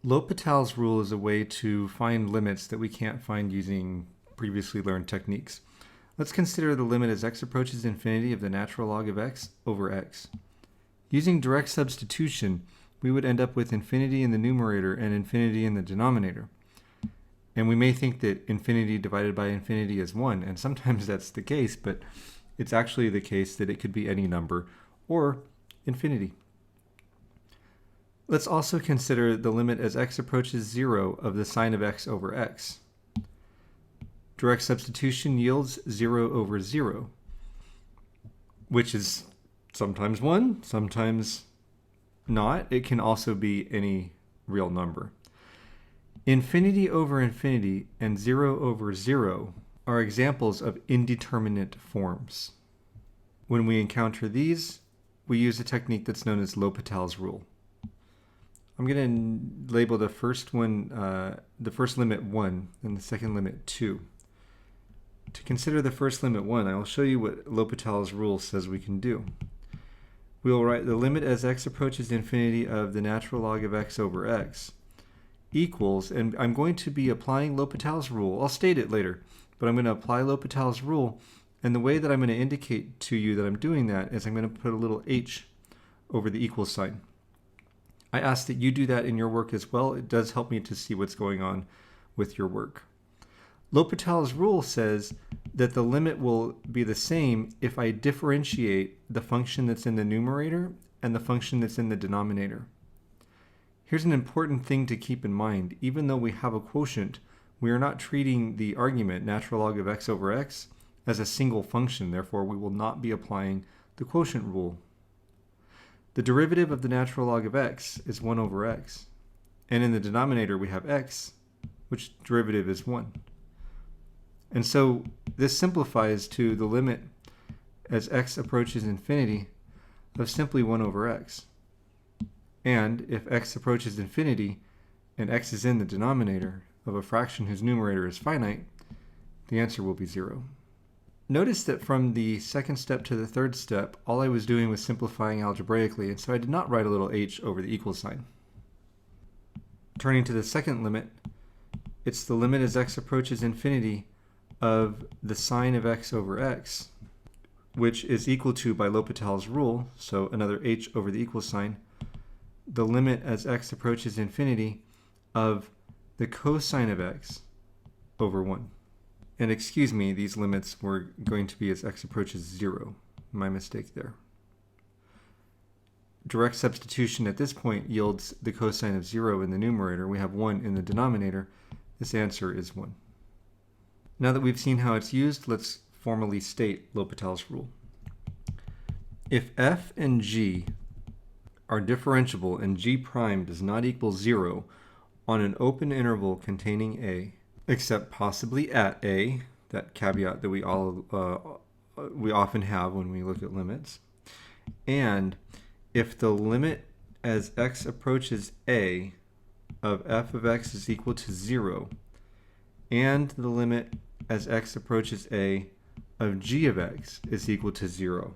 L'Hopital's rule is a way to find limits that we can't find using previously learned techniques. Let's consider the limit as x approaches infinity of the natural log of x over x. Using direct substitution, we would end up with infinity in the numerator and infinity in the denominator. And we may think that infinity divided by infinity is 1, and sometimes that's the case, but it's actually the case that it could be any number, or infinity. Let's also consider the limit as x approaches 0 of the sine of x over x. Direct substitution yields 0 over 0, which is sometimes 1, sometimes not. It can also be any real number. Infinity over infinity and 0 over 0 are examples of indeterminate forms. When we encounter these, we use a technique that's known as L'Hopital's rule. I'm going to label the first one, the first limit 1 and the second limit 2. To consider the first limit 1, I will show you what L'Hopital's rule says we can do. We will write the limit as x approaches infinity of the natural log of x over x equals, and I'm going to be applying L'Hopital's rule. I'll state it later, but I'm going to apply L'Hopital's rule, and the way that I'm going to indicate to you that I'm doing that is I'm going to put a little h over the equal sign. I ask that you do that in your work as well. It does help me to see what's going on with your work. L'Hopital's rule says that the limit will be the same if I differentiate the function that's in the numerator and the function that's in the denominator. Here's an important thing to keep in mind. Even though we have a quotient, we are not treating the argument, natural log of x over x, as a single function. Therefore, we will not be applying the quotient rule. The derivative of the natural log of x is 1 over x. And in the denominator, we have x, which derivative is 1. And so this simplifies to the limit as x approaches infinity of simply 1 over x. And if x approaches infinity and x is in the denominator of a fraction whose numerator is finite, the answer will be 0. Notice that from the second step to the third step, all I was doing was simplifying algebraically, and so I did not write a little h over the equal sign. Turning to the second limit, it's the limit as x approaches infinity of the sine of x over x, which is equal to, by L'Hopital's rule, so another h over the equal sign, the limit as x approaches infinity of the cosine of x over 1. And excuse me, these limits were going to be as x approaches 0. My mistake there. Direct substitution at this point yields the cosine of 0 in the numerator. We have 1 in the denominator. This answer is 1. Now that we've seen how it's used, let's formally state L'Hopital's rule. If f and g are differentiable and g prime does not equal 0 on an open interval containing a, except possibly at a, that caveat that we often have when we look at limits, and if the limit as x approaches a of f of x is equal to 0, and the limit as x approaches a of g of x is equal to 0,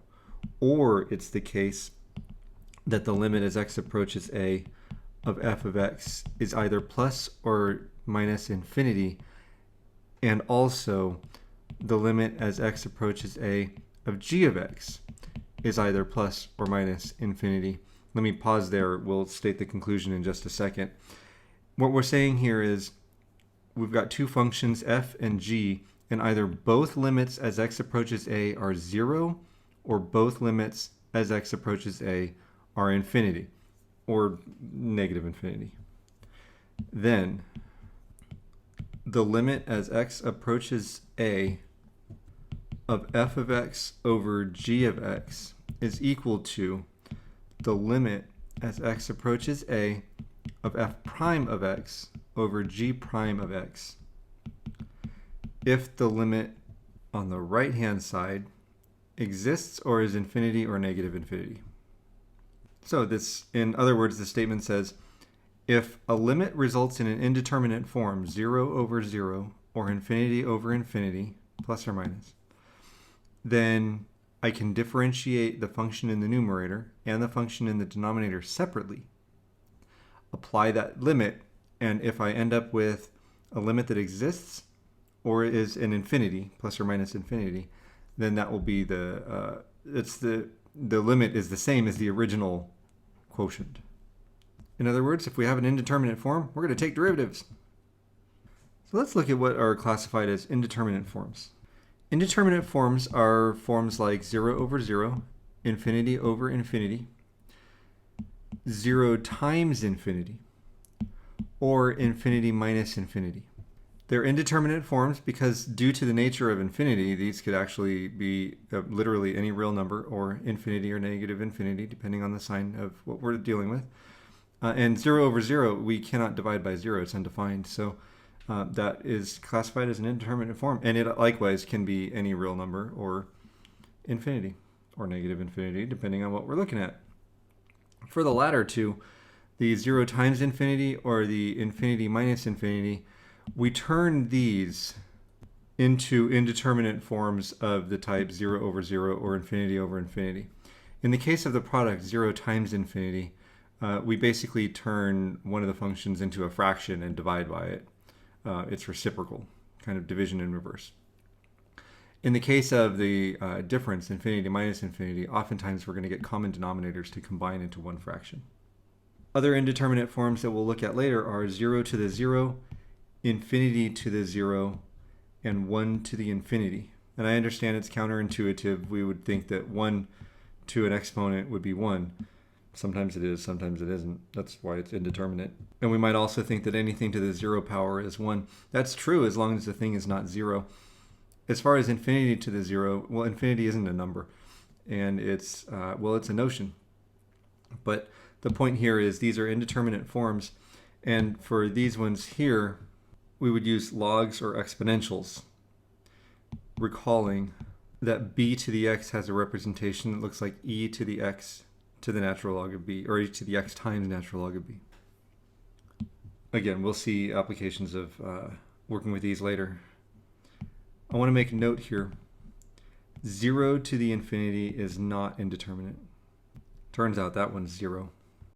or it's the case that the limit as x approaches a of f of x is either plus or minus infinity, and also the limit as x approaches a of g of x is either plus or minus infinity. Let me pause there. We'll state the conclusion in just a second. What we're saying here is we've got two functions, f and g, and either both limits as x approaches a are 0, or both limits as x approaches a are infinity, or negative infinity. Then the limit as x approaches a of f of x over g of x is equal to the limit as x approaches a of f prime of x over g prime of x, if the limit on the right hand side exists or is infinity or negative infinity. So this, in other words, the statement says, if a limit results in an indeterminate form, 0 over 0, or infinity over infinity, plus or minus, then I can differentiate the function in the numerator and the function in the denominator separately, apply that limit, And if I end up with a limit that exists or is an infinity, plus or minus infinity, then that will be the limit is the same as the original quotient. In other words, if we have an indeterminate form, we're going to take derivatives. So let's look at what are classified as indeterminate forms. Indeterminate forms are forms like 0 over 0, infinity over infinity, 0 times infinity, or infinity minus infinity. They're indeterminate forms because due to the nature of infinity, these could actually be literally any real number or infinity or negative infinity, depending on the sign of what we're dealing with. And 0 over 0, we cannot divide by 0. It's undefined. So that is classified as an indeterminate form. And it likewise can be any real number or infinity or negative infinity, depending on what we're looking at. For the latter two, the 0 times infinity or the infinity minus infinity, we turn these into indeterminate forms of the type 0 over 0 or infinity over infinity. In the case of the product 0 times infinity, we basically turn one of the functions into a fraction and divide by it. It's reciprocal, kind of division in reverse. In the case of the difference, infinity minus infinity, oftentimes we're going to get common denominators to combine into one fraction. Other indeterminate forms that we'll look at later are 0 to the 0, infinity to the 0, and 1 to the infinity. And I understand it's counterintuitive. We would think that 1 to an exponent would be 1. Sometimes it is, sometimes it isn't. That's why it's indeterminate. And we might also think that anything to the 0 power is 1. That's true as long as the thing is not 0. As far as infinity to the 0, well, infinity isn't a number. And it's a notion. But the point here is these are indeterminate forms. And for these ones here, we would use logs or exponentials, recalling that b to the x has a representation that looks like e to the x to the natural log of b, or e to the x times natural log of b. Again, we'll see applications of working with these later. I want to make a note here. 0 to the infinity is not indeterminate. Turns out that one's 0.